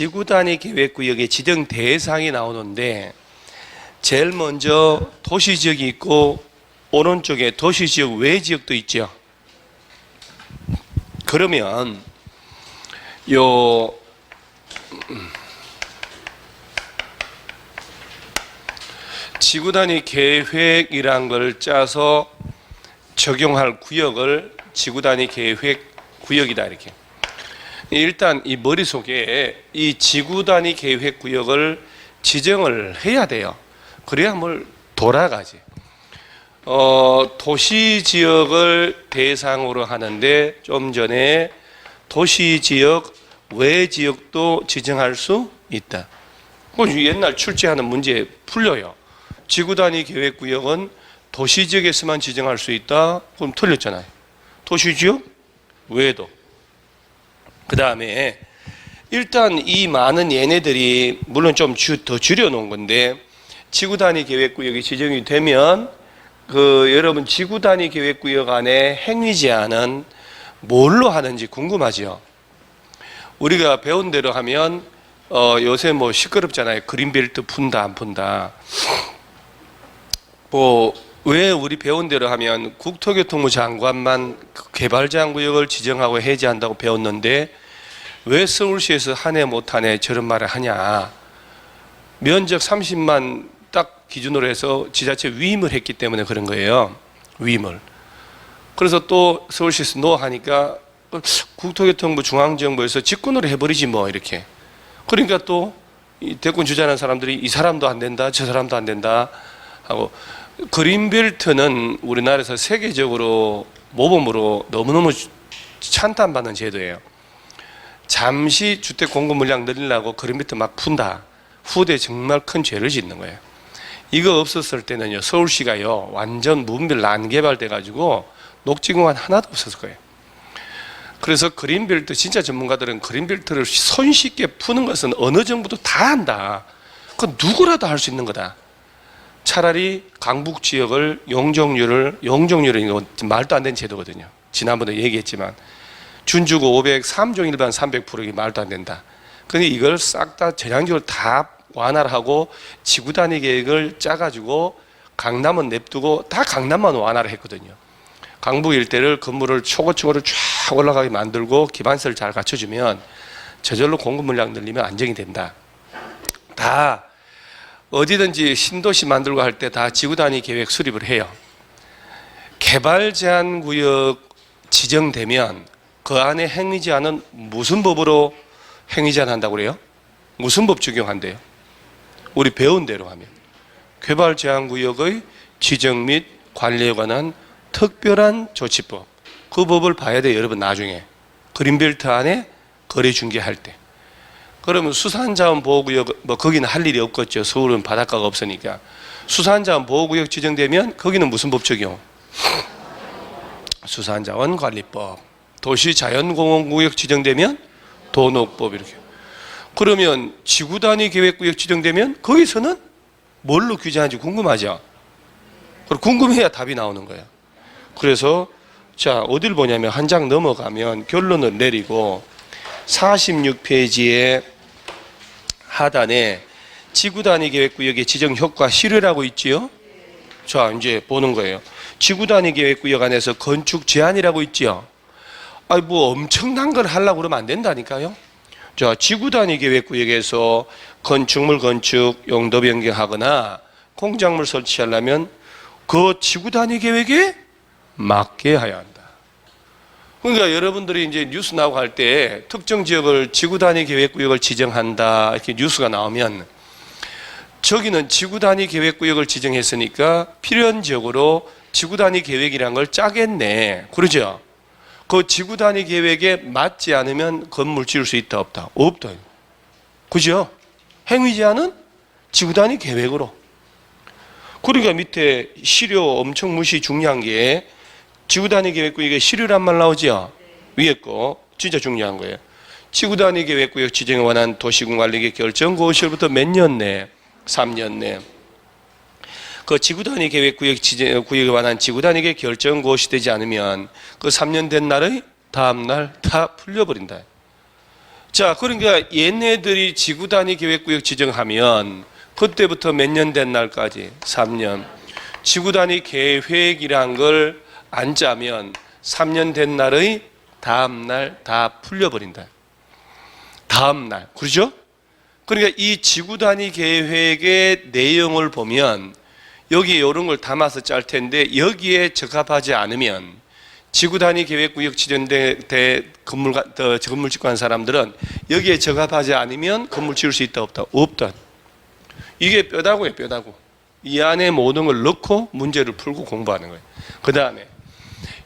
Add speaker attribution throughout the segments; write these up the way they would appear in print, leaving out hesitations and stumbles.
Speaker 1: 지구 단위 계획구역의 지정 대상이 나오는데 제일 먼저 도시지역이 있고 오른쪽에 도시지역 외 지역도 있죠. 그러면 요 지구 단위 계획이란 걸 짜서 적용할 구역을 지구 단위 계획 구역이다 이렇게. 일단 이 머릿속에 이 지구 단위 계획 구역을 지정을 해야 돼요. 그래야 뭘 돌아가지. 도시 지역을 대상으로 하는데 좀 전에 도시 지역 외 지역도 지정할 수 있다. 옛날 출제하는 문제 풀려요. 지구 단위 계획 구역은 도시 지역에서만 지정할 수 있다. 그럼 틀렸잖아요. 도시 지역 외에도. 그 다음에 일단 이 많은 얘네들이 물론 좀 더 줄여놓은 건데 지구 단위 계획 구역이 지정이 되면 여러분 지구 단위 계획 구역 안에 행위 제한은 뭘로 하는지 궁금하죠? 우리가 배운 대로 하면 요새 뭐 시끄럽잖아요. 그린벨트 푼다 안 푼다. 왜 우리 배운 대로 하면 국토교통부 장관만 개발 제한 구역을 지정하고 해제한다고 배웠는데 왜 서울시에서 하네 못하네 저런 말을 하냐. 면적 30만 딱 기준으로 해서 지자체 위임을 했기 때문에 그런 거예요. 위임을. 그래서 또 서울시에서 노 하니까 국토교통부 중앙정부에서 직권으로 해버리지 뭐 이렇게. 그러니까 또 대권 주자는 사람들이 이 사람도 안 된다 저 사람도 안 된다 하고. 그린벨트는 우리나라에서 세계적으로 모범으로 너무너무 찬탄받는 제도예요. 잠시 주택 공급 물량 늘리려고 그린벨트 막 푼다. 후대에 정말 큰 죄를 짓는 거예요. 이거 없었을 때는요, 서울시가요, 완전 무분별 난개발돼 가지고 녹지공간 하나도 없었을 거예요. 그래서 그린벨트, 진짜 전문가들은 그린벨트를 손쉽게 푸는 것은 어느 정부도 다 한다. 그건 누구라도 할 수 있는 거다. 차라리 강북 지역을 용적률은 이거 말도 안 되는 제도거든요. 지난번에 얘기했지만 준주고 3종 일반 300%이 말도 안 된다. 그런데 이걸 싹 다 전향적으로 다 완화를 하고 지구 단위 계획을 짜가지고 강남은 냅두고 다 강남만 완화를 했거든요. 강북 일대를 건물을 초고층으로 쫙 올라가게 만들고 기반시설을 잘 갖춰주면 저절로 공급 물량 늘리면 안정이 된다. 다 어디든지 신도시 만들고 할 때 다 지구 단위 계획 수립을 해요. 개발 제한 구역 지정되면 그 안에 행위 제한은 무슨 법으로 행위 제한한다고 그래요? 무슨 법 적용한대요? 우리 배운 대로 하면 개발 제한 구역의 지정 및 관리에 관한 특별한 조치법. 그 법을 봐야 돼요, 여러분. 나중에 그린벨트 안에 거래 중개할 때. 그러면 수산자원보호구역 뭐 거기는 할 일이 없겠죠. 서울은 바닷가가 없으니까. 수산자원보호구역 지정되면 거기는 무슨 법 적용? 수산자원관리법. 도시자연공원구역 지정되면 도농법 이렇게. 그러면 지구단위 계획구역 지정되면 거기서는 뭘로 규제하는지 궁금하죠? 그럼 궁금해야 답이 나오는 거예요. 그래서 자 어딜 보냐면 한 장 넘어가면 결론을 내리고 46페이지에 하단에 지구단위 계획구역의 지정 효과 실효라고 있지요. 자 이제 보는 거예요. 지구단위 계획구역 안에서 건축 제한이라고 있지요. 뭐 엄청난 걸 하려고 그러면 안 된다니까요. 자 지구단위 계획구역에서 건축물 건축 용도 변경하거나 공작물 설치하려면 그 지구단위 계획에 맞게 해야 한다. 그러니까 여러분들이 이제 뉴스 나오고 할 때 특정 지역을 지구단위 계획구역을 지정한다 이렇게 뉴스가 나오면 저기는 지구단위 계획구역을 지정했으니까 필연적으로 지구단위 계획이란 걸 짜겠네. 그러죠? 그 지구단위 계획에 맞지 않으면 건물 지을 수 있다 없다? 없다. 그죠? 행위 제한은 지구단위 계획으로. 그러니까 밑에 실효 엄청 무시 중요한 게 지구단위 계획구역에 실효란 말 나오죠? 위에 거 진짜 중요한 거예요. 지구단위 계획구역 지정에 관한 도시군관리계 결정 고시로부터 몇 년 내? 3년 내. 그 지구단위 계획구역 구역에 관한 지구단위계 결정 고시되지 않으면 그 3년 된 날의 다음 날 다 풀려버린다. 자, 그러니까 얘네들이 지구 단위 계획구역 지정하면 그때부터 몇 년 된 날까지? 3년. 지구 단위 계획이란 걸 안 짜면 3년 된 날의 다음 날 다 풀려버린다. 다음 날. 그렇죠? 그러니까 이 지구 단위 계획의 내용을 보면 여기에 이런 걸 담아서 짤 텐데 여기에 적합하지 않으면 지구 단위 계획구역 지정된 건물 짓고 한 사람들은 여기에 적합하지 않으면 건물 지을 수 있다 없다? 없다. 이게 뼈다구예요, 뼈다구. 이 안에 모든 걸 넣고 문제를 풀고 공부하는 거예요. 그 다음에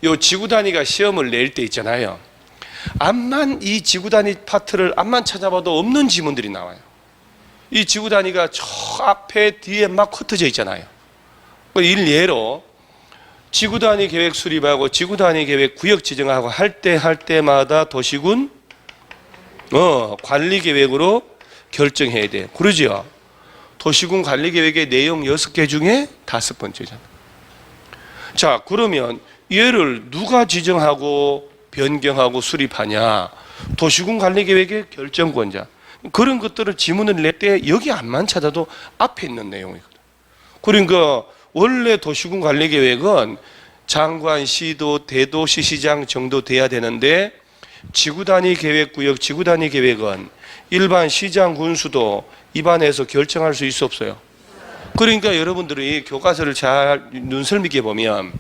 Speaker 1: 요 지구 단위가 시험을 낼 때 있잖아요. 암만 이 지구 단위 파트를 암만 찾아봐도 없는 지문들이 나와요. 이 지구 단위가 저 앞에 뒤에 막 흩어져 있잖아요. 일례로 지구 단위 계획 수립하고 지구 단위 계획 구역 지정하고 할 때마다 도시군 관리 계획으로 결정해야 돼요. 그러죠? 도시군 관리 계획의 내용 6개 중에 5번째잖아요. 자, 그러면 얘를 누가 지정하고 변경하고 수립하냐? 도시군 관리 계획의 결정권자. 그런 것들을 지문을 낼 때 여기 안만 찾아도 앞에 있는 내용이거든. 그러니까 원래 도시군 관리 계획은 장관, 시도, 대도시, 시장 정도 돼야 되는데 지구 단위 계획 구역, 지구 단위 계획은 일반 시장, 군수도 입안에서 결정할 수 있어 없어요? 그러니까 여러분들이 교과서를 잘 눈썰 믿게 보면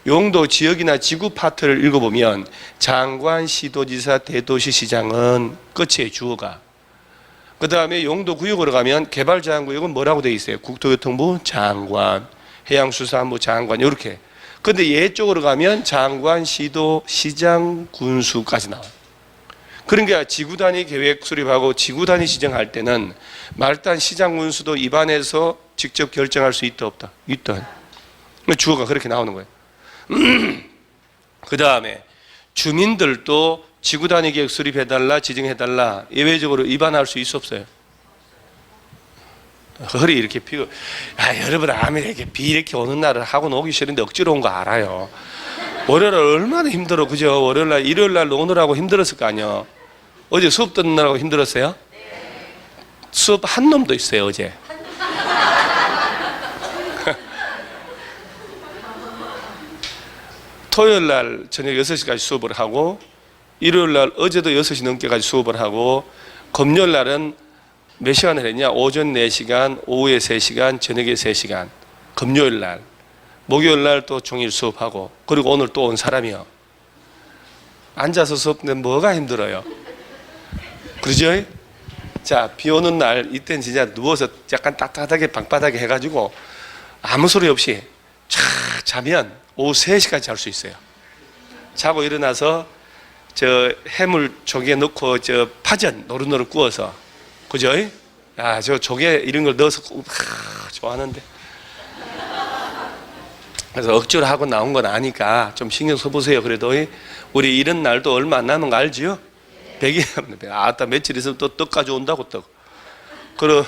Speaker 1: 용도, 지역이나 지구 파트를 읽어보면 장관, 시도지사, 대도시, 시장은 끝에 주어가. 그 다음에 용도 구역으로 가면 개발제한구역은 뭐라고 되어 있어요? 국토교통부 장관, 해양수산부 장관 이렇게. 근데 얘 쪽으로 가면 장관, 시도, 시장, 군수까지 나와요. 그러니까 지구단위 계획 수립하고 지구단위 지정할 때는 말단, 시장, 군수도 입안에서 직접 결정할 수 있다 없다? 있다. 주어가 그렇게 나오는 거예요. 그 다음에 주민들도 지구단위 계획 수립해달라, 지정해달라 예외적으로 위반할 수 있어 없어요? 허리 이렇게 피고, 여러분 아무리 이렇게 비 이렇게 오는 날은 하고 오기 싫은데 억지로 온 거 알아요. 월요일 얼마나 힘들어, 그죠? 월요일 날, 일요일 날 오느라고 힘들었을 거 아니에요. 어제 수업 듣는 날하고 힘들었어요? 수업 한 놈도 있어요 어제. 토요일 날 저녁 6시까지 수업을 하고 일요일 날 어제도 6시 넘게까지 수업을 하고 금요일 날은 몇 시간을 했냐? 오전 4시간, 오후에 3시간, 저녁에 3시간. 금요일 날. 목요일 날 또 종일 수업하고 그리고 오늘 또 온 사람이요. 앉아서 수업하는데 뭐가 힘들어요? 그러죠? 자, 비 오는 날 이때는 진짜 누워서 약간 따뜻하게 방바닥에 해가지고 아무 소리 없이 쫙 자면 오후 3시까지 잘 수 있어요. 자고 일어나서 저 해물 조개 넣고 저 파전 노릇노릇 구워서, 그죠? 저 조개 이런 걸 넣어서 좋아하는데. 그래서 억지로 하고 나온 건 아니까 좀 신경 써보세요. 그래도 우리 이런 날도 얼마 안 남은 거 알지요? 100일. 아따 며칠 있으면 또 떡 가져온다고 떡. 그리고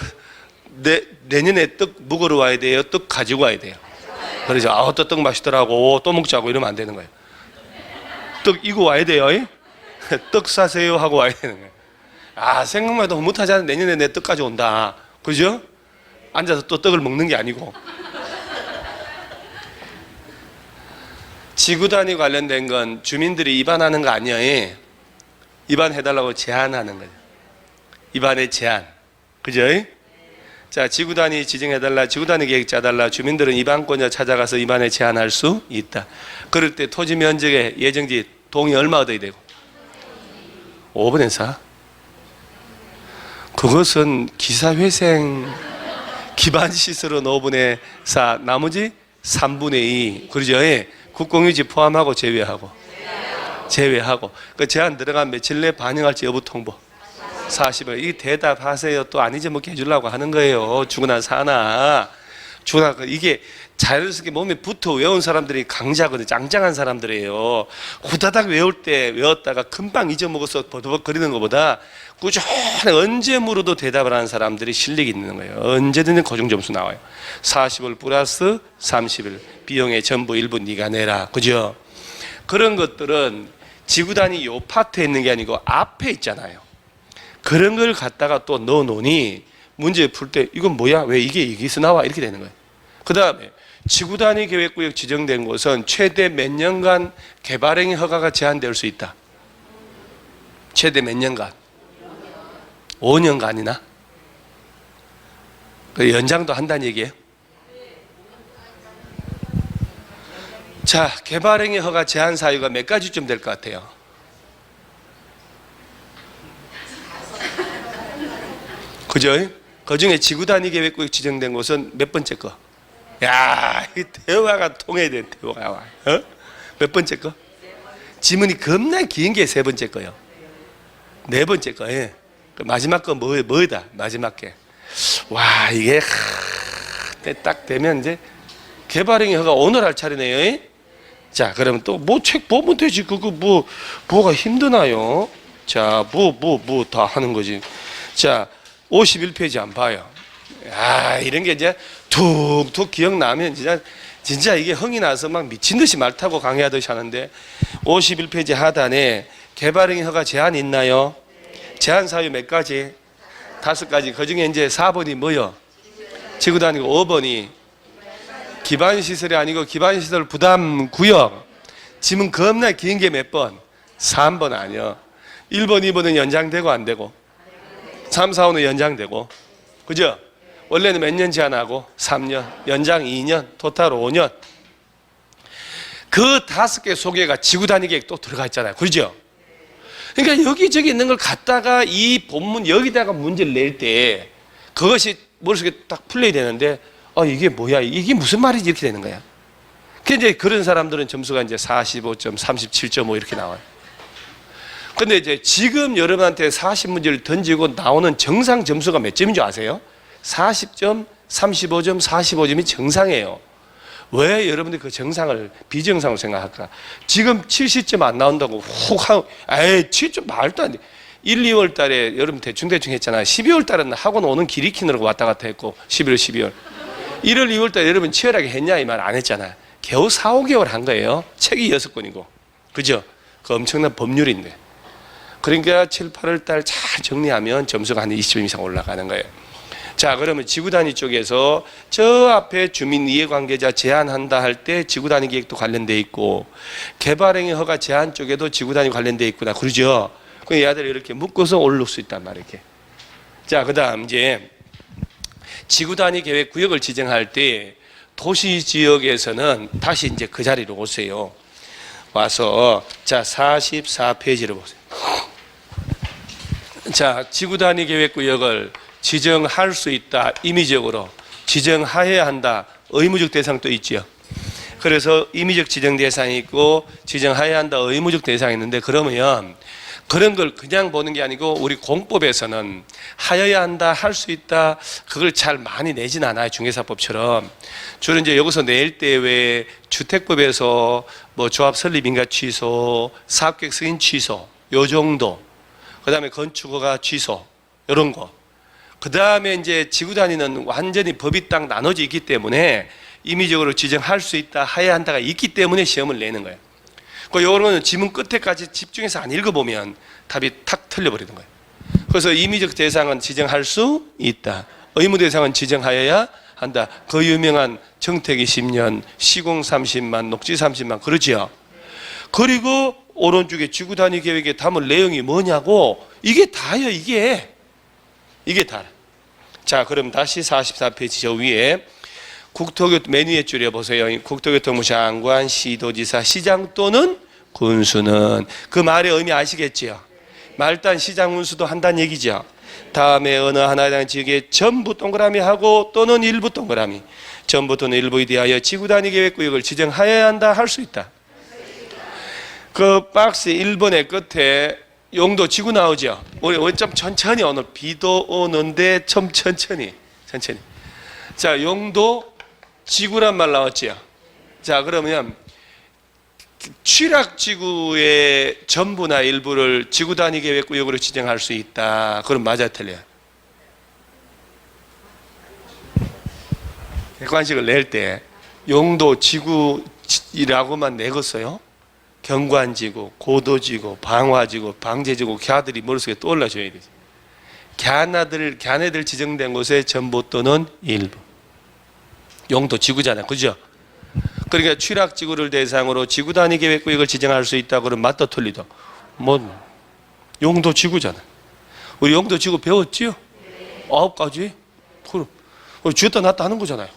Speaker 1: 내년에 떡 먹으러 와야 돼요? 떡 가지고 와야 돼요? 그래서 또 떡 맛있더라고 또 먹자고 이러면 안 되는 거예요. 떡 이거 와야 돼요. 떡 사세요 하고 와야 되는 거예요. 생각만 해도 못하잖아. 내년에 내 떡까지 온다. 그죠? 앉아서 또 떡을 먹는 게 아니고. 지구단위 관련된 건 주민들이 입안하는 거 아니에요. 입안해달라고 제안하는 거예요. 입안의 제안. 그죠? 자, 지구단위 지정해달라, 지구단위 계획 짜달라. 주민들은 입안권자 찾아가서 입안에 제안할 수 있다. 그럴 때 토지 면적의 예정지 동의 얼마 얻어야 되고? 5분의 4? 그것은 기사회생 기반시설은 5분의 4, 나머지 3분의 2. 그러죠? 국공유지 포함하고 제외하고. 그 제안 들어간 며칠 내에 반영할지 여부 통보. 40일. 이 대답하세요. 또 안 잊어먹게 해주려고 하는 거예요. 죽으나 사나. 이게 자연스럽게 몸에 붙어 외운 사람들이 강자거든요. 짱짱한 사람들이에요. 후다닥 외울 때 외웠다가 금방 잊어먹어서 버벅거리는 것보다 꾸준히 언제 물어도 대답을 하는 사람들이 실력이 있는 거예요. 언제든지 고정 점수 나와요. 40일 플러스 30일. 비용의 전부 일부 네가 내라. 그죠? 그런 것들은 지구단위 요 파트에 있는 게 아니고 앞에 있잖아요. 그런 걸 갖다가 또 넣어놓으니 문제 풀 때 이건 뭐야? 왜 이게 여기서 나와? 이렇게 되는 거예요. 그 다음에 지구 단위 계획구역 지정된 곳은 최대 몇 년간 개발행위 허가가 제한될 수 있다. 최대 몇 년간? 5년간이나? 그 연장도 한다는 얘기예요. 자, 개발행위 허가 제한 사유가 몇 가지쯤 될 것 같아요? 그죠? 그 중에 지구 단위 계획구역 지정된 곳은 몇 번째 거? 야, 이 대화가 통해야 돼, 대화가. 어? 몇 번째 거? 지문이 겁나 긴 게 세 번째 거요. 네 번째 거, 예. 그 마지막 거 뭐다? 마지막 게. 와, 이게 딱 되면 이제 개발행위 허가 오늘 할 차례네요. 예? 자, 그러면 또 뭐 책 보면 되지. 그거 뭐가 힘드나요? 자, 뭐 다 하는 거지. 자, 51페이지 안 봐요. 야, 이런 게 이제 툭툭 기억나면 진짜 이게 흥이 나서 막 미친 듯이 말 타고 강의하듯이 하는데 51페이지 하단에 개발행위 허가 제한 있나요? 제한 사유 몇 가지? 5가지. 그 중에 이제 4번이 뭐요? 지구 단위고 5번이 기반시설이 아니고 기반시설 부담 구역. 지문 겁나 긴 게 몇 번? 3번 아니요. 1번, 2번은 연장되고 안 되고 3, 4, 5는 연장되고 그죠? 원래는 몇 년 제한하고 3년, 연장 2년, 토탈 5년. 그 5개 소개가 지구 단위 계획 또 들어가 있잖아요. 그죠? 그러니까 여기저기 있는 걸 갖다가 이 본문 여기다가 문제를 낼 때 그것이 머릿속에 딱 풀려야 되는데 이게 뭐야? 이게 무슨 말이지? 이렇게 되는 거야. 근데 이제 그런 사람들은 점수가 이제 45점, 37.5 이렇게 나와요. 근데 이제 지금 여러분한테 40문제를 던지고 나오는 정상 점수가 몇 점인 줄 아세요? 40점, 35점, 45점이 정상이에요. 왜 여러분들이 그 정상을 비정상으로 생각할까? 지금 70점 안 나온다고 훅 하고, 7점 말도 안 돼. 1, 2월 달에 여러분 대충 했잖아요. 12월 달에는 학원 오는 길 익히느라고 왔다 갔다 했고, 11월, 12월. 1월, 2월 달에 여러분 치열하게 했냐? 이 말 안 했잖아요. 겨우 4, 5개월 한 거예요. 책이 6권이고. 그죠? 그 엄청난 법률인데. 그러니까 7, 8월 달 잘 정리하면 점수가 한 20점 이상 올라가는 거예요. 자, 그러면 지구 단위 쪽에서 저 앞에 주민 이해관계자 제한한다 할 때 지구 단위 계획도 관련돼 있고 개발행위 허가 제한 쪽에도 지구 단위 관련돼 있구나. 그러죠? 그 얘들 이렇게 묶어서 올릴 수 있단 말이에요. 이렇게. 자, 그다음 이제 지구 단위 계획 구역을 지정할 때 도시 지역에서는 다시 이제 그 자리로 오세요. 와서 자, 44페이지를 보세요. 자, 지구 단위 계획 구역을 지정할 수 있다. 임의적으로 지정하여야 한다. 의무적 대상도 있지요. 그래서 임의적 지정 대상이 있고 지정하여야 한다. 의무적 대상이 있는데 그러면 그런 걸 그냥 보는 게 아니고 우리 공법에서는 하여야 한다, 할 수 있다. 그걸 잘 많이 내진 않아요. 중개사법처럼. 주로 이제 여기서 낼 때 왜 주택법에서 뭐 조합 설립 인가 취소, 사업계획 승인 취소, 요 정도. 그다음에 건축허가 취소, 이런 거. 그 다음에 이제 지구 단위는 완전히 법이 딱 나눠져 있기 때문에 임의적으로 지정할 수 있다, 하여야 한다가 있기 때문에 시험을 내는 거예요. 그 요거는 지문 끝에까지 집중해서 안 읽어보면 답이 탁 틀려버리는 거예요. 그래서 임의적 대상은 지정할 수 있다. 의무 대상은 지정하여야 한다. 그 유명한 정택이 10년, 시공 30만, 녹지 30만, 그러지요. 그리고 오른쪽에 지구 단위 계획에 담을 내용이 뭐냐고, 이게 다예요, 이게 다. 자, 그럼 다시 44페이지 저 위에 국토교통 맨 위에 줄여보세요. 국토교통부 장관, 시도지사, 시장 또는 군수는 그 말의 의미 아시겠지요? 말단 시장 군수도 한다는 얘기죠. 다음에 어느 하나에 대한 지역에 전부 동그라미 하고 또는 일부 동그라미, 전부 또는 일부에 대하여 지구 단위 계획 구역을 지정하여야 한다, 할 수 있다. 그 박스 1번의 끝에 용도 지구 나오죠. 우리 좀 천천히, 오늘 비도 오는데 좀 천천히. 자, 용도 지구란 말 나왔죠. 자, 그러면 취락지구의 전부나 일부를 지구 단위 계획 구역으로 지정할 수 있다. 그럼 맞아, 틀려요? 객관식을 낼 때 용도 지구라고만 내겠어요? 경관지구, 고도지구, 방화지구, 방제지구 걔들이 머릿속에 떠올라줘야 되지. 걔네들 지정된 곳의 전부 또는 일부. 용도 지구잖아요. 그죠? 그러니까 취락지구를 대상으로 지구 단위 계획구역을 지정할 수 있다 그러면 맞다 틀리다. 뭐 용도 지구잖아요. 우리 용도 지구 배웠지요? 9가지? 그럼 쥐었다 놨다 하는 거잖아요.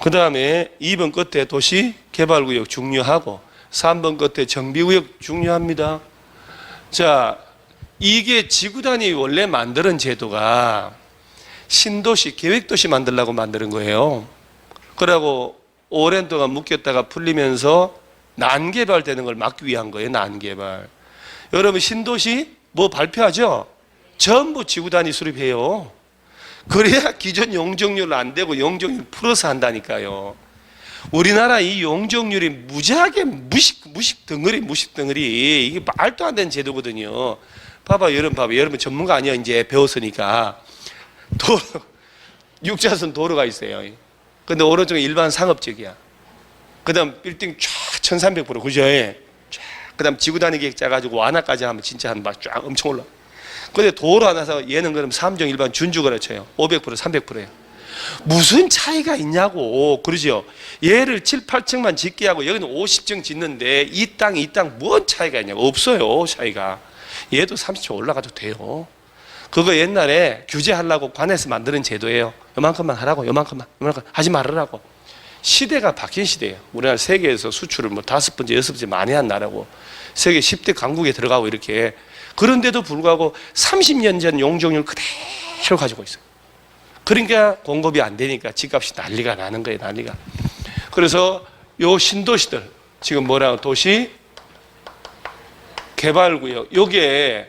Speaker 1: 그 다음에 2번 끝에 도시 개발구역 중요하고 3번 끝에 정비구역 중요합니다. 자, 이게 지구 단위 원래 만드는 제도가 신도시, 계획도시 만들려고 만드는 거예요. 그러고 오랜 동안 묶였다가 풀리면서 난개발되는 걸 막기 위한 거예요. 난개발. 여러분 신도시 뭐 발표하죠? 전부 지구 단위 수립해요. 그래야 기존 용적률 안 되고 용적률 풀어서 한다니까요. 우리나라 이 용적률이 무지하게 무식 덩어리 이게 말도 안 되는 제도거든요. 여러분 전문가 아니야 이제 배웠으니까. 도로 6차선 도로가 있어요. 근데 오른쪽은 일반 상업지역이야. 그 다음 빌딩 쫙 1300% 그죠? 그 다음 지구 단위 계획 짜가지고 완화까지 하면 진짜 쫙 엄청 올라. 근데 도로 하나서 얘는 그럼 3종 일반 준주거래 쳐요. 500% 300%예요. 무슨 차이가 있냐고. 그러죠? 얘를 7, 8층만 짓게 하고 여기는 50층 짓는데 이 땅 뭔 차이가 있냐고. 없어요 차이가. 얘도 30층 올라가도 돼요. 그거 옛날에 규제하려고 관에서 만드는 제도예요. 요만큼만 하라고, 요만큼만 하지 말으라고. 시대가 바뀐 시대예요. 우리나라 세계에서 수출을 뭐 5번째, 6번째 많이 한 나라고 세계 10대 강국에 들어가고 이렇게. 그런데도 불구하고 30년 전 용적률 그대로 가지고 있어요. 그러니까 공급이 안 되니까 집값이 난리가 나는 거예요, 난리가. 그래서 요 신도시들, 지금 뭐라고 도시 개발구역, 요게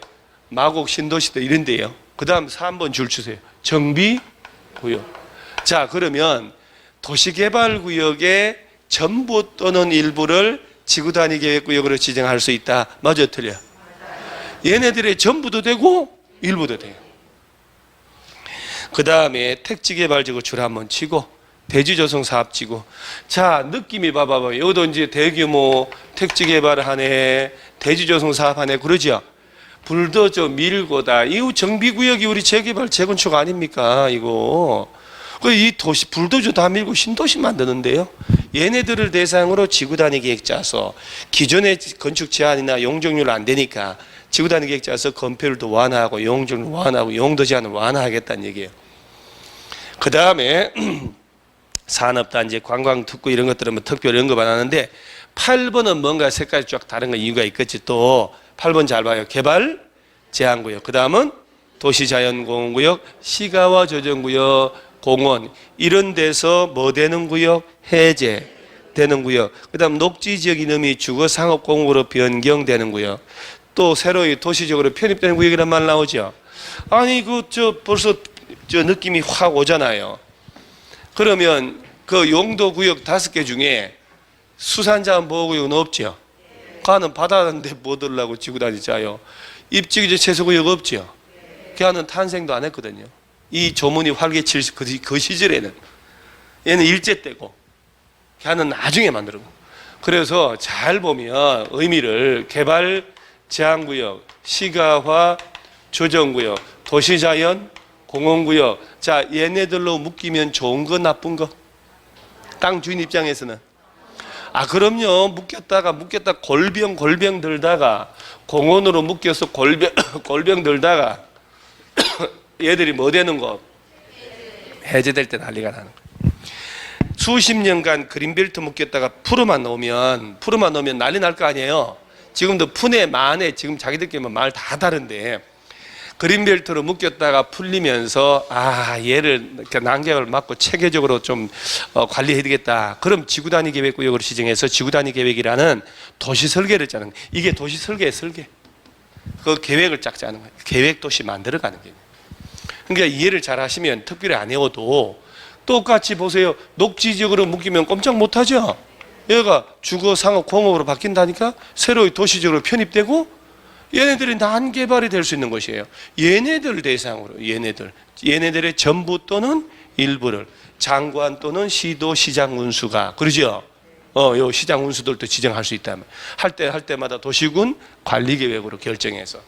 Speaker 1: 마곡 신도시들 이런데요. 그 다음 3번 줄 주세요. 정비구역. 자, 그러면 도시개발구역의 전부 또는 일부를 지구단위 계획구역으로 지정할 수 있다. 맞아, 틀려? 얘네들의 전부도 되고 일부도 돼요. 그 다음에 택지개발지구 줄 한번 치고 대지조성사업지구. 자, 느낌이 봐봐요. 이것도 이제 대규모 택지개발하네, 대지조성사업하네, 그러죠? 불도저 밀고다. 이거 정비구역이 우리 재개발 재건축 아닙니까? 이거. 이 도시 불도저 다 밀고 신도시 만드는데요. 얘네들을 대상으로 지구단위 계획 짜서 기존의 건축 제한이나 용적률 안 되니까 지구단위 계획 짜서 건폐율도 완화하고 용적률 완화하고 용도 제한을 완화하겠다는 얘기예요. 그 다음에 산업단지, 관광특구 이런 것들은 뭐 특별 언급 안 하는데 8번은 뭔가 색깔이 쫙 다른 건 이유가 있겠지. 또 8번 잘 봐요. 개발 제한구역. 그 다음은 도시자연공원구역, 시가와 조정구역, 공원 이런 데서 뭐 되는 구역? 해제되는 구역. 그 다음 녹지지역 이름이 주거상업공원으로 변경되는 구역. 또 새로이 도시적으로 편입되는 구역이란 말 나오죠. 아니 벌써 느낌이 확 오잖아요. 그러면 그 용도구역 5개 중에 수산자원보호구역은 없죠. 가는 바다인데 뭐 들라고 지구단위 짜요. 입지기지 채소구역 없죠. 걔는 탄생도 안 했거든요. 이 조문이 활개칠 그 시절에는 얘는 일제 때고 걔는 나중에 만들은 거. 그래서 잘 보면 의미를 개발 제한구역, 시가화 조정구역, 도시자연 공원구역. 자, 얘네들로 묶이면 좋은 거 나쁜 거? 땅 주인 입장에서는 그럼요. 묶였다 골병 들다가 공원으로 묶여서 골병 들다가 얘들이 뭐 되는 거? 해제될 때 난리가 나는 거예요. 수십 년간 그린벨트 묶였다가 풀어만 놓으면 난리 날 거 아니에요. 지금도 푼에 만에 지금 자기들끼리 말 다 다른데 그린벨트로 묶였다가 풀리면서 얘를 난개발 막고 체계적으로 좀 관리해야 되겠다. 그럼 지구단위 계획구역으로 지정해서 지구단위 계획이라는 도시 설계를 짜는 거예요. 이게 도시 설계. 그 계획을 짝 짜는 거예요. 계획도시 만들어가는 거예요. 그러니까 이해를 잘 하시면 특별히 안 외워도 똑같이 보세요. 녹지지역으로 묶이면 꼼짝 못하죠. 얘가 주거, 상업, 공업으로 바뀐다니까 새로이 도시적으로 편입되고 얘네들이 난개발이 될 수 있는 것이에요. 얘네들 대상으로 얘네들의 전부 또는 일부를 장관 또는 시도 시장 운수가 그러죠. 요 시장 운수들도 지정할 수 있다면 할 때마다 도시군 관리계획으로 결정해서.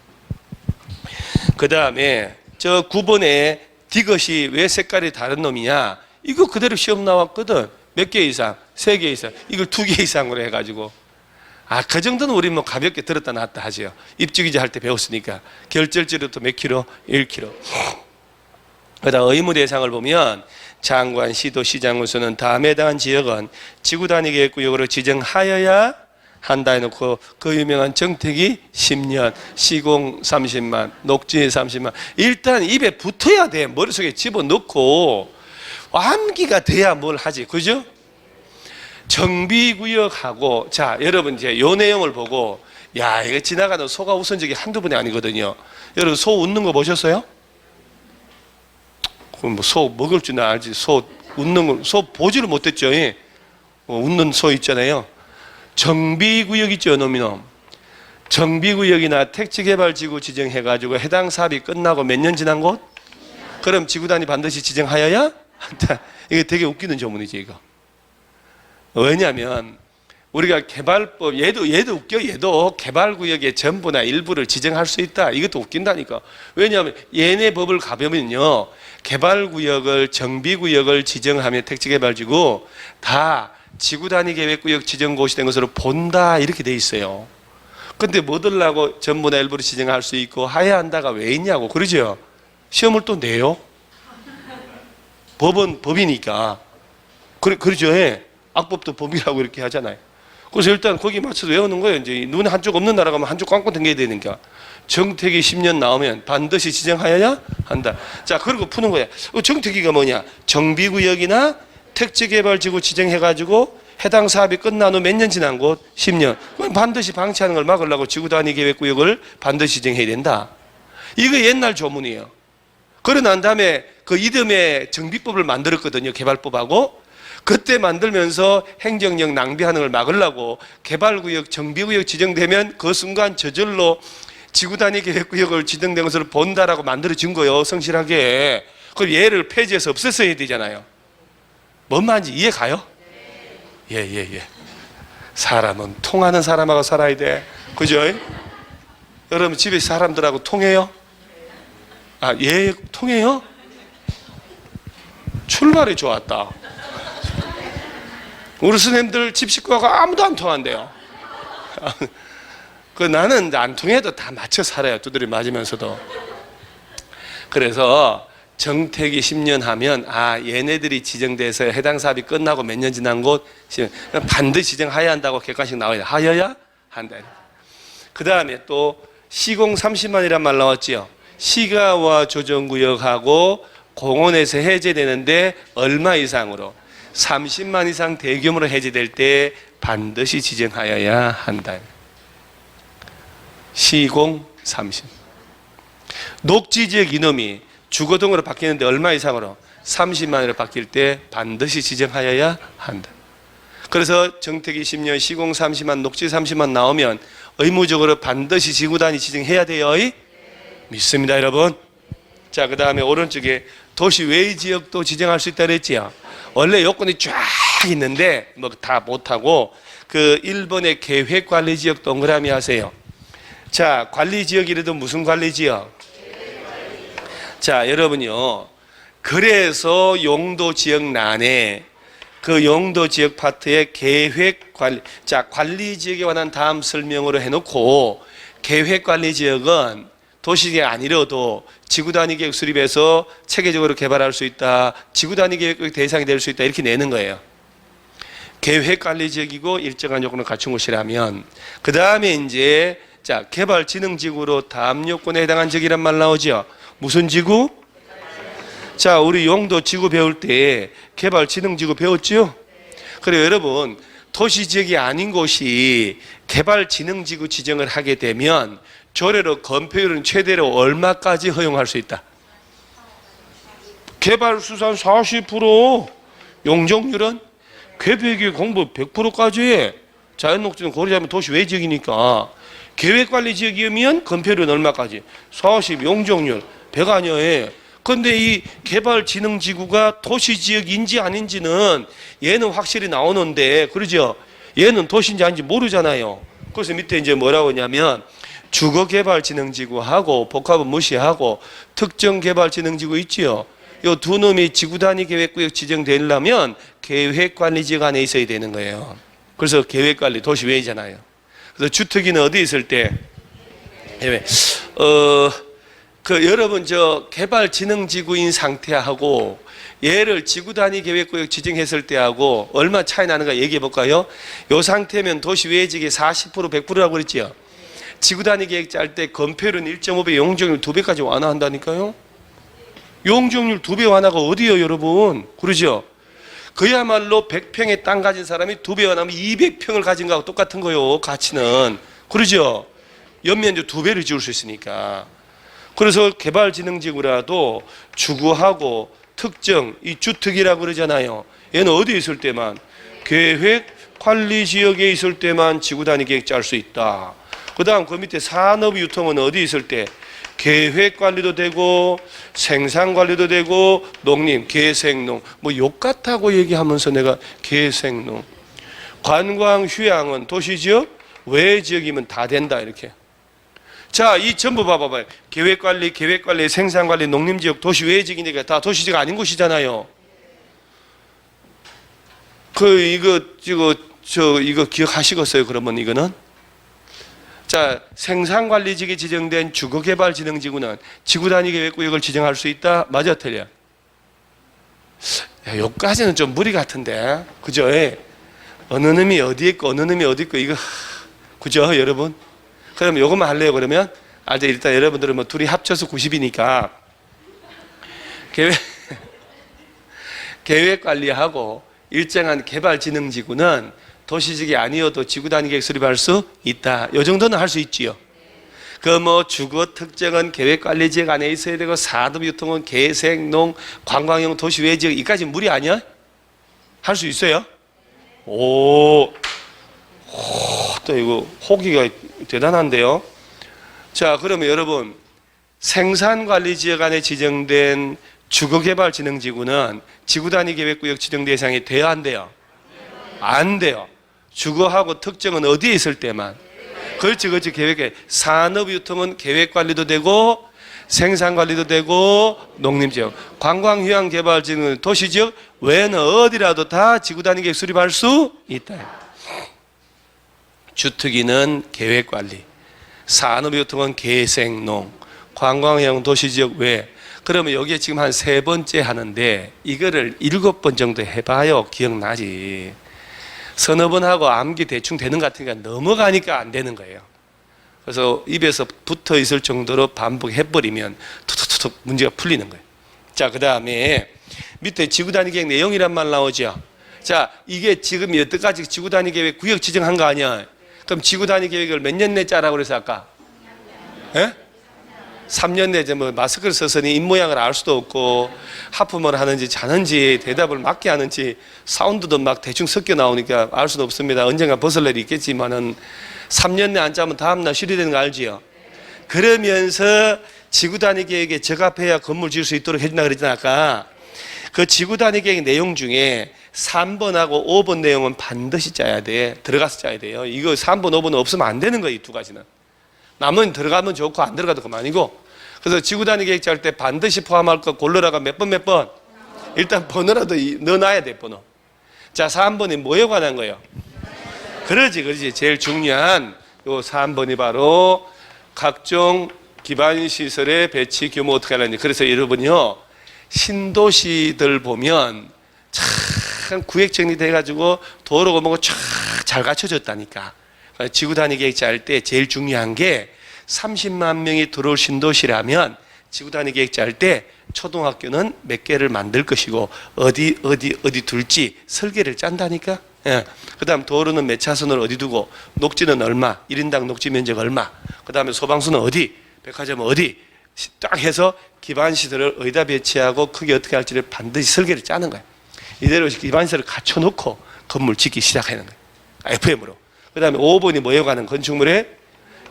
Speaker 1: 그 다음에 저 9번에 디귿이 왜 색깔이 다른 놈이냐? 이거 그대로 시험 나왔거든. 몇 개 이상? 3개 이상. 이걸 2개 이상으로 해가지고. 그 정도는 우리 뭐 가볍게 들었다 놨다 하죠. 입주기제 할 때 배웠으니까. 결절지로 또 몇 킬로? 1킬로. 그 다음 의무 대상을 보면 장관, 시도, 시장군수는 다음에 해당한 지역은 지구 단위 계획구역으로 지정하여야 한다 해놓고 그 유명한 정택이 10년, 시공 30만, 녹지 30만. 일단 입에 붙어야 돼. 머릿속에 집어넣고 암기가 돼야 뭘 하지. 그죠? 정비구역하고, 자, 여러분 이제 요 내용을 보고, 야, 이거 지나가는 소가 웃은 적이 한두 번이 아니거든요. 여러분 소 웃는 거 보셨어요? 그럼 뭐 소 먹을 줄 알지. 소 웃는 거, 소 보지를 못했죠. 예. 웃는 소 있잖아요. 정비구역 있죠, 놈이놈. 정비구역이나 택지개발지구 지정해가지고 해당 사업이 끝나고 몇 년 지난 곳? 그럼 지구단위 반드시 지정하여야 한다. 이게 되게 웃기는 조문이지, 이거. 왜냐하면 우리가 개발법, 얘도 웃겨. 얘도 개발구역의 전부나 일부를 지정할 수 있다. 이것도 웃긴다니까. 왜냐하면 얘네 법을 가보면요, 개발구역을, 정비구역을 지정하면 택지개발지구 다 지구단위 계획구역 지정곳이 된 것으로 본다, 이렇게 돼 있어요. 근데 뭐들라고 전부나 일부를 지정할 수 있고 하야 한다가 왜 있냐고. 그러죠? 시험을 또 내요. 법은 법이니까. 그러죠. 예. 악법도 법이라고 이렇게 하잖아요. 그래서 일단 거기 맞춰서 외우는 거예요. 이제 눈에 한쪽 없는 나라 가면 한쪽 감고 댕겨야 되니까. 정택이 10년 나오면 반드시 지정하여야 한다. 자, 그리고 푸는 거야. 정택이가 뭐냐? 정비구역이나 택지개발지구 지정해가지고 해당 사업이 끝난 후 몇 년 지난 곳? 10년. 그럼 반드시 방치하는 걸 막으려고 지구단위 계획구역을 반드시 지정해야 된다. 이거 옛날 조문이에요. 그러고 난 다음에 그 이듬해 정비법을 만들었거든요. 개발법하고. 그때 만들면서 행정력 낭비하는 걸 막으려고 개발구역, 정비구역 지정되면 그 순간 저절로 지구단위 계획구역을 지정된 것으로 본다라고 만들어진 거예요. 성실하게. 그럼 얘를 폐지해서 없앴어야 되잖아요. 뭔 말인지 이해 가요? 예. 사람은 통하는 사람하고 살아야 돼. 그죠? 여러분 집에 사람들하고 통해요? 예, 통해요? 출발이 좋았다. 우리 선생님들 집 식구하고 아무도 안 통한대요. 나는 안 통해도 다 맞춰 살아요. 두드려 맞으면서도. 그래서 정택이 10년 하면 얘네들이 지정돼서 해당 사업이 끝나고 몇 년 지난 곳 반드시 지정하여야 한다고 객관식 나와요. 하여야 한다. 그 다음에 또 시공 30만이란 말 나왔지요. 시가와 조정구역하고 공원에서 해제되는데 얼마 이상으로? 30만 이상 대규모로 해제될 때 반드시 지정하여야 한다. 시공 30. 녹지지역 이놈이 주거동으로 바뀌는데 얼마 이상으로? 30만으로 바뀔 때 반드시 지정하여야 한다. 그래서 정택이 10년, 시공 30만, 녹지 30만 나오면 의무적으로 반드시 지구단위 지정해야 돼요. 믿습니다, 여러분. 자, 그 다음에 오른쪽에 도시 외의 지역도 지정할 수 있다 그랬지요. 원래 요건이 쫙 있는데 뭐 다 못하고 그 1번의 계획관리지역 동그라미 하세요. 자, 관리지역이라도 무슨 관리지역? 자, 여러분요. 그래서 용도지역란에 그 용도지역 파트에 계획관리, 자, 관리지역에 관한 다음 설명으로 해놓고 계획관리지역은 도시계획 아니라도 지구단위 계획 수립해서 체계적으로 개발할 수 있다. 지구단위 계획 대상이 될 수 있다. 이렇게 내는 거예요. 계획관리지역이고 일정한 요건을 갖춘 곳이라면 그 다음에 이제 자, 개발진흥지구로 다음 요건에 해당한 지역이란 말 나오죠. 무슨 지구? 자, 우리 용도지구 배울 때 개발진흥지구 배웠죠? 그래요, 여러분. 도시지역이 아닌 곳이 개발진흥지구 지정을 하게 되면 조례로 건폐율은 최대로 얼마까지 허용할 수 있다? 개발수산 40%, 용적률은 계획의 공부 100%까지. 자연녹지는 고르자면 도시 외지역이니까. 계획관리지역이면 건폐율은 얼마까지? 40, 용적률 100 아니에요. 그런데 이 개발진흥지구가 도시지역인지 아닌지는 얘는 확실히 나오는데, 그러죠? 얘는 도시인지 아닌지 모르잖아요. 그래서 밑에 이제 뭐라고 하냐면 주거개발진흥지구하고 복합은 무시하고 특정개발진흥지구 있지요. 이 두 놈이 지구단위 계획구역 지정되려면 계획관리지역 안에 있어야 되는 거예요. 그래서 계획관리 도시외잖아요. 그래서 주특기는 어디 있을 때? 여러분 개발진흥지구인 상태하고 얘를 지구단위 계획구역 지정했을 때하고 얼마 차이 나는가 얘기해 볼까요? 이 상태면 도시외지역의 40% 100%라고 그랬지요. 지구단위 계획 짤 때 건폐율은 1.5배, 용적률 2배까지 완화한다니까요. 용적률 2배 완화가 어디요, 여러분? 그러죠? 그야말로 100평의 땅 가진 사람이 2배 완화하면 200평을 가진 거하고 똑같은 거요, 가치는. 그러죠? 연면적 2배를 지을 수 있으니까. 그래서 개발진흥지구라도 주거하고 특정, 이 주특이라고 그러잖아요. 얘는 어디에 있을 때만? 계획관리지역에 있을 때만 지구단위 계획 짤 수 있다. 그 다음 그 밑에 산업유통은 어디 있을 때? 계획관리도 되고 생산관리도 되고 농림, 계생농 뭐 욕같다고 얘기하면서 내가 계생농. 관광휴양은 도시지역, 외지역이면 다 된다 이렇게. 자, 이 전부 봐봐요. 계획관리, 생산관리, 농림지역, 도시외지역이니까 다 도시지역 아닌 곳이잖아요. 이거 기억하시겠어요? 그러면 이거는? 자, 생산관리지역에 지정된 주거개발진흥지구는 지구단위 계획구역을 지정할 수 있다? 맞아, 틀려? 여기까지는 좀 무리 같은데, 그죠? 어느 놈이 어디 있고 어느 놈이 어디 있고 이거 그죠, 여러분? 그럼 요것만 할래요? 그러면 일단 여러분들은 뭐 둘이 합쳐서 90이니까 계획관리하고 일정한 개발진흥지구는 도시지역이 아니어도 지구단위 계획 수립할 수 있다. 요 정도는 할 수 있지요. 주거 특정은 계획관리지역 안에 있어야 되고 산업유통은 계생농, 관광형 도시외지역 이까지 무리 아니야? 할 수 있어요? 또 이거 호기가 대단한데요. 자, 그러면 여러분 생산관리지역 안에 지정된 주거개발진흥지구는 지구단위 계획구역 지정 대상이 돼요, 안 돼요? 안 돼요. 주거하고 특정은 어디에 있을 때만. 그렇지. 계획에 산업유통은 계획관리도 되고 생산관리도 되고 농림지역, 관광휴양개발지는 도시지역 외에는 어디라도 다 지구단위 계획 수립할 수 있다. 주특기는 계획관리, 산업유통은 계생농, 관광형 도시지역 외. 그러면 여기에 지금 한 3번째 하는데 이거를 7번 정도 해봐요. 기억나지? 서너 번 하고 암기 대충 되는 것 같으니까 넘어가니까 안 되는 거예요. 그래서 입에서 붙어 있을 정도로 반복해버리면 툭툭툭 문제가 풀리는 거예요. 자, 그 다음에 밑에 지구단위 계획 내용이란 말 나오죠. 자, 이게 지금 여태까지 지구단위 계획 구역 지정한 거 아니야? 그럼 지구단위 계획을 몇 년 내 짜라고 그래서 아까? 3년 내에 마스크를 써서니 입모양을 알 수도 없고 하품을 하는지 자는지 대답을 맞게 하는지 사운드도 막 대충 섞여 나오니까 알 수도 없습니다. 언젠가 벗을 일이 있겠지만은 3년 내에 안 짜면 다음날 실효되는 거 알지요? 그러면서 지구단위 계획에 적합해야 건물 지을 수 있도록 해준다 그랬잖아 아까. 그 지구단위 계획 내용 중에 3번하고 5번 내용은 반드시 짜야 돼. 들어가서 짜야 돼요. 이거 3번 5번은 없으면 안 되는 거예요. 이 두 가지는. 남은 들어가면 좋고 안 들어가도 그만이고. 그래서 지구단위 계획 짤 때 반드시 포함할 거 골라라가 몇 번? 일단 번호라도 넣어놔야 돼. 번호. 자, 3번이 뭐에 관한 거예요? 그러지. 제일 중요한 요 3번이 바로 각종 기반시설의 배치 규모 어떻게 하는지. 그래서 여러분요 신도시들 보면 참 구획 정리돼가지고 도로가 뭐고 쫙 잘 갖춰졌다니까. 지구단위 계획 짤 때 제일 중요한 게 30만 명이 들어올 신도시라면 지구단위 계획 짤 때 초등학교는 몇 개를 만들 것이고 어디 둘지 설계를 짠다니까. 예. 그 다음 도로는 몇 차선을 어디 두고 녹지는 얼마, 1인당 녹지 면적 얼마, 그 다음에 소방서는 어디, 백화점은 어디 딱 해서 기반시설을 어디다 배치하고 크게 어떻게 할지를 반드시 설계를 짜는 거예요. 이대로 기반시설을 갖춰놓고 건물 짓기 시작하는 거예요. FM으로. 그 다음에 5번이 뭐에 관한 건축물의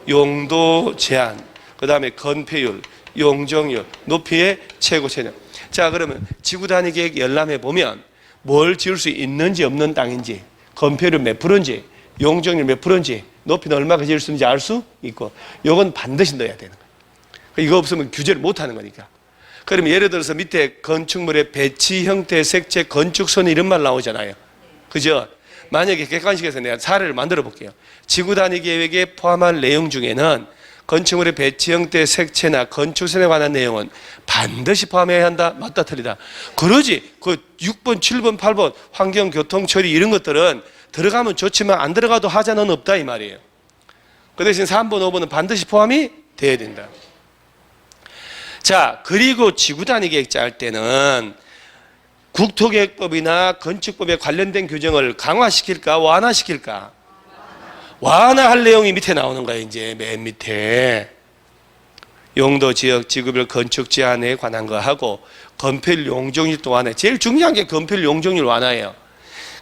Speaker 1: 용도 제한, 그 다음에 건폐율, 용적률, 높이의 최고 체력. 자, 그러면 지구단위 계획 열람해 보면 뭘 지을 수 있는지 없는 땅인지, 건폐율 몇 프로인지, 용적률 몇 프로인지, 높이는 얼마가 지을 수 있는지 알 수 있고, 요건 반드시 넣어야 되는 거예요. 이거 없으면 규제를 못 하는 거니까. 그러면 예를 들어서 밑에 건축물의 배치, 형태, 색채, 건축선 이런 말 나오잖아요. 그죠? 만약에 객관식에서 내가 사례를 만들어 볼게요. 지구 단위 계획에 포함한 내용 중에는 건축물의 배치, 형태, 색채나 건축선에 관한 내용은 반드시 포함해야 한다? 맞다, 틀리다? 그러지. 그 6번, 7번, 8번 환경, 교통, 처리 이런 것들은 들어가면 좋지만 안 들어가도 하자는 없다 이 말이에요. 그 대신 3번, 5번은 반드시 포함이 돼야 된다. 자, 그리고 지구 단위 계획 짤 때는 국토계획법이나 건축법에 관련된 규정을 강화시킬까 완화시킬까? 완화할 내용이 밑에 나오는 거예요. 이제 맨 밑에 용도, 지역, 지구별 건축 제한에 관한 거 하고 건폐율 용적률도 완화. 제일 중요한 게 건폐율 용적률 완화예요.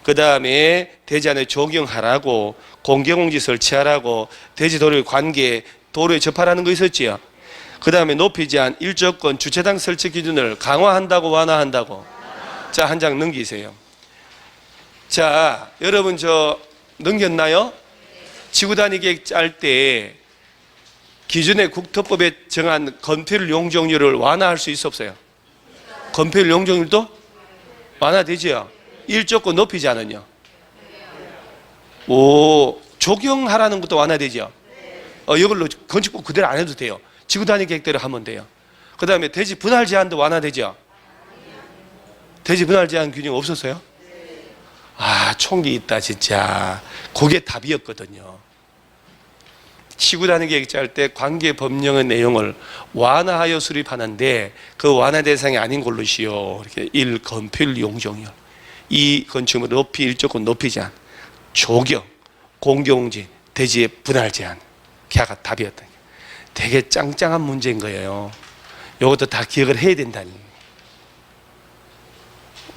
Speaker 1: 그 다음에 대지안에 조경하라고, 공개공지 설치하라고, 대지도로의 관계, 도로에 접하라는 거 있었지요. 그 다음에 높이 제한, 일조권, 주차장 설치 기준을 강화한다고 완화한다고. 자, 한 장 넘기세요. 자, 여러분 저 넘겼나요? 지구 단위 계획 짤 때 기존의 국토법에 정한 건폐율 용적률을 완화할 수 있어 없어요? 건폐율 용적률도 완화되지요. 일조권 높이 제한은요. 오, 조경하라는 것도 완화되죠. 이걸로 건축법 그대로 안 해도 돼요. 지구 단위 계획대로 하면 돼요. 그 다음에 대지 분할 제한도 완화되죠. 대지 분할 제한 규정 없었어요? 아, 총기 있다 진짜. 그게 답이었거든요. 지구 단위 계획 짤 때 관계 법령의 내용을 완화하여 수립하는데 그 완화 대상이 아닌 걸로시요. 이렇게 1. 건폐율 용적률, 2. 건축물 높이, 일조권 높이 제한, 조경, 공개공지, 대지의 분할 제한. 걔가 답이었다. 되게 짱짱한 문제인 거예요. 이것도 다 기억을 해야 된다니.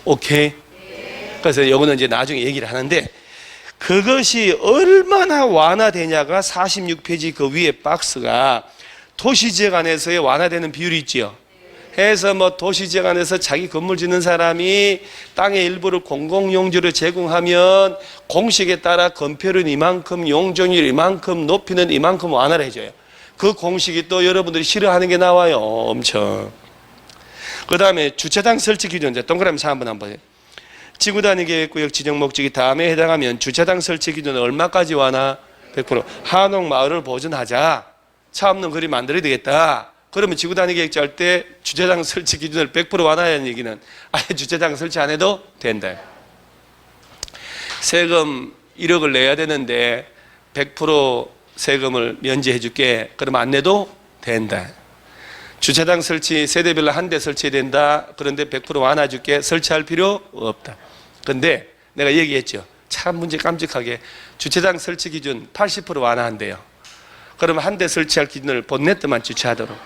Speaker 1: 오케이? 그래서 이거는 이제 나중에 얘기를 하는데 그것이 얼마나 완화되냐가 46페이지 그 위에 박스가 도시지역 안에서의 완화되는 비율이 있지요. 해서 뭐 도시지역 안에서 자기 건물 짓는 사람이 땅의 일부를 공공용지로 제공하면 공식에 따라 건폐율은 이만큼, 용적률 이만큼, 높이는 이만큼 완화를 해줘요. 그 공식이 또 여러분들이 싫어하는 게 나와요. 엄청. 그 다음에 주차장 설치 기준, 동그라미 4번 한번 해요. 지구 단위 계획구역 지정 목적이 다음에 해당하면 주차장 설치 기준은 얼마까지 완화? 100%. 한옥 마을을 보존하자. 차 없는 거리 만들어야 되겠다. 그러면 지구 단위 계획 짤 때 주차장 설치 기준을 100% 완화하는 얘기는 아예 주차장 설치 안 해도 된다. 세금 1억을 내야 되는데 100% 세금을 면제해 줄게. 그러면 안 내도 된다. 주차장 설치 세대별로 한 대 설치해야 된다. 그런데 100% 완화해 줄게. 설치할 필요 없다. 근데 내가 얘기했죠. 참 문제 깜찍하게 주차장 설치 기준 80% 완화한대요. 그러면 한 대 설치할 기준을 본네트만 주차하도록,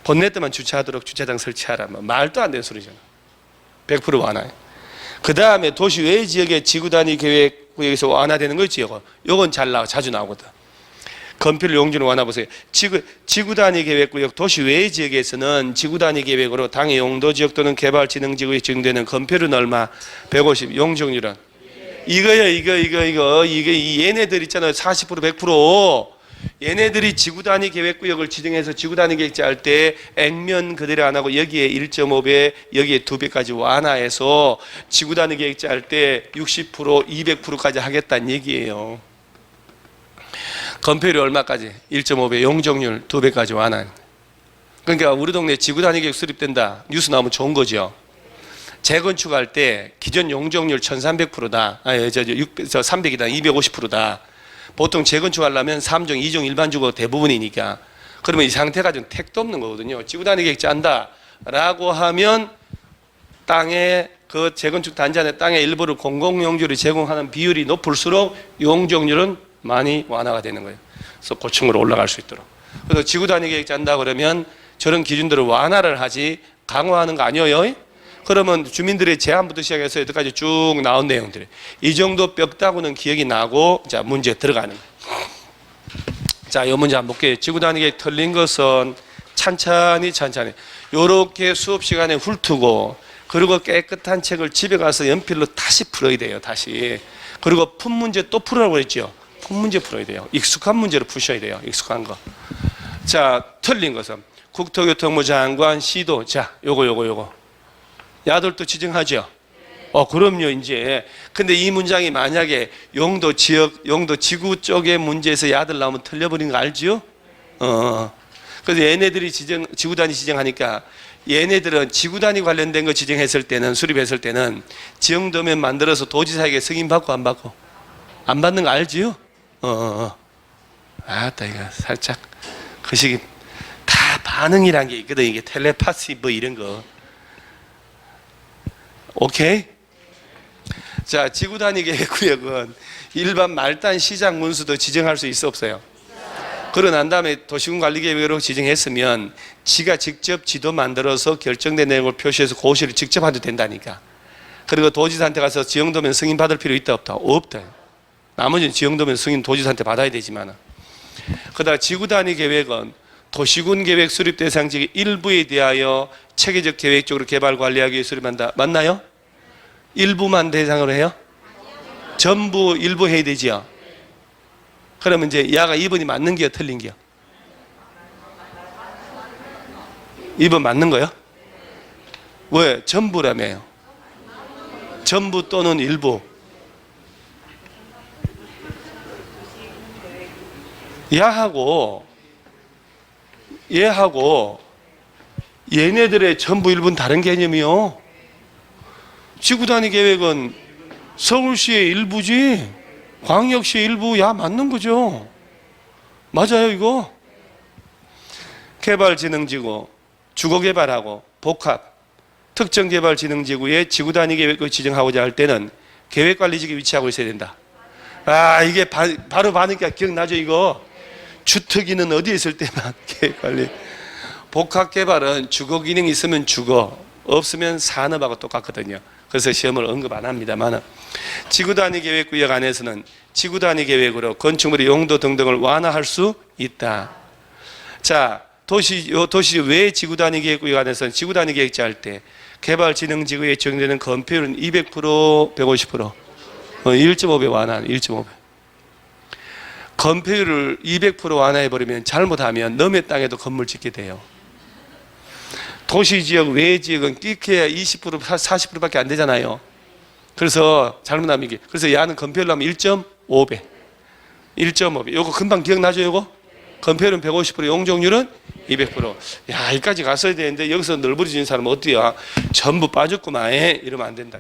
Speaker 1: 본네트만 주차하도록 주차장 설치하라면 말도 안 되는 소리잖아. 100% 완화해. 그 다음에 도시 외 지역의 지구 단위 계획 구역에서 완화되는 거 있지. 요건 잘 나와, 자주 나오거든. 건폐율 용적률 완화 보세요. 지구 단위 계획구역 도시 외 지역에서는 지구 단위 계획으로 당해 용도 지역 또는 개발 진흥 지구에 지정되는 건폐율은 얼마? 150. 용적률은 이거요. 이거 얘네들 있잖아요. 40% 100%. 얘네들이 지구 단위 계획구역을 지정해서 지구 단위 계획 짤 때 액면 그대로 안 하고 여기에 1.5배, 여기에 2배까지 완화해서 지구 단위 계획 짤 때 60%, 200%까지 하겠다는 얘기예요. 건폐율이 얼마까지? 1.5배, 용적률 2배까지 완화. 그러니까 우리 동네 지구 단위 계획 수립된다. 뉴스 나오면 좋은 거죠. 재건축할 때 기존 용적률 1300%다. 아니, 300이다. 250%다. 보통 재건축하려면 3종, 2종 일반 주거 대부분이니까. 그러면 이 상태가 좀 택도 없는 거거든요. 지구 단위 계획 짠다. 라고 하면 땅에 그 재건축 단지 안에 땅의 일부를 공공용지로 제공하는 비율이 높을수록 용적률은 많이 완화가 되는 거예요. 그래서 고층으로 올라갈 수 있도록. 그래서 지구 단위 계획 짠다 그러면 저런 기준들을 완화를 하지 강화하는 거 아니에요? 그러면 주민들의 제한부터 시작해서 여기까지 쭉 나온 내용들. 이 정도 뼈다구는 기억이 나고 자 문제 들어가는 거예요. 자, 이 문제 한번 볼게요. 지구 단위 계획 틀린 것은 찬찬히 요렇게 수업 시간에 훑고 그리고 깨끗한 책을 집에 가서 연필로 다시 풀어야 돼요. 다시. 그리고 푼 문제 또 풀으라고 했죠. 쉬운 문제 풀어야 돼요. 익숙한 문제로 푸셔야 돼요. 익숙한 거. 자, 틀린 것은 국토교통부 장관 시도. 자, 요거. 야들도 지정하죠. 그럼요, 이제. 근데 이 문장이 만약에 용도 지역, 용도 지구 쪽의 문제에서 야들 나오면 틀려버린 거 알죠? 그래서 얘네들이 지구 단위 지정하니까 얘네들은 지구 단위 관련된 거 지정했을 때는, 수립했을 때는 지형도면 만들어서 도지사에게 승인받고 안 받고? 안 받는 거 알지요? 아따, 이거 살짝 그 시기 다 반응이란 게 있거든. 이게 텔레파시 뭐 이런 거. 오케이? 자, 지구 단위 계획구역은 일반 말단 시장 문수도 지정할 수 있어 없어요? 그러고 난 다음에 도시군 관리계획으로 지정했으면 지가 직접 지도 만들어서 결정된 내용을 표시해서 고시를 직접 해도 된다니까. 그리고 도지사한테 가서 지형도면 승인 받을 필요 있다 없다? 없다. 나머지는 지형도면 승인 도지사한테 받아야 되지만. 그다음 지구 단위 계획은 도시군 계획 수립 대상 지역 일부에 대하여 체계적 계획적으로 개발 관리하기 위해 수립한다. 맞나요? 일부만 대상으로 해요? 전부 일부 해야 되지요? 그러면 이제 야가 2번이 맞는 게요, 틀린 게요? 2번 맞는 거요? 왜? 전부라며요. 전부 또는 일부. 야하고 얘하고 얘네들의 전부 일부는 다른 개념이요. 지구단위 계획은 서울시의 일부지 광역시의 일부. 야, 맞는 거죠. 맞아요, 이거. 개발진흥지구, 주거개발하고 복합 특정개발진흥지구의 지구단위 계획을 지정하고자 할 때는 계획관리직에 위치하고 있어야 된다. 이게 바로 받으니까 기억나죠, 이거? 주특기는 어디에 있을 때만 계획관리. 복합개발은 주거 기능이 있으면 주거, 없으면 산업하고 똑같거든요. 그래서 시험을 언급 안 합니다만, 지구단위 계획구역 안에서는 지구단위 계획으로 건축물의 용도 등등을 완화할 수 있다. 자, 도시 외 지구단위 계획구역 안에서는 지구단위 계획자 할 때 개발진흥지구에 적용되는 건폐율은 200%, 150%, 1.5배 완화, 1.5배. 건폐율을 200% 완화해버리면 잘못하면 남의 땅에도 건물 짓게 돼요. 도시지역, 외지역은 끼케야 20%, 40%밖에 안 되잖아요. 그래서 잘못하면 이게. 그래서 야는 건폐율로 하면 1.5배. 1.5배. 요거 금방 기억나죠, 요거? 건폐율은 150%, 용적률은 200%. 야, 여기까지 갔어야 되는데 여기서 널브러진 사람은 어때요? 전부 빠졌구만. 이러면 안 된다.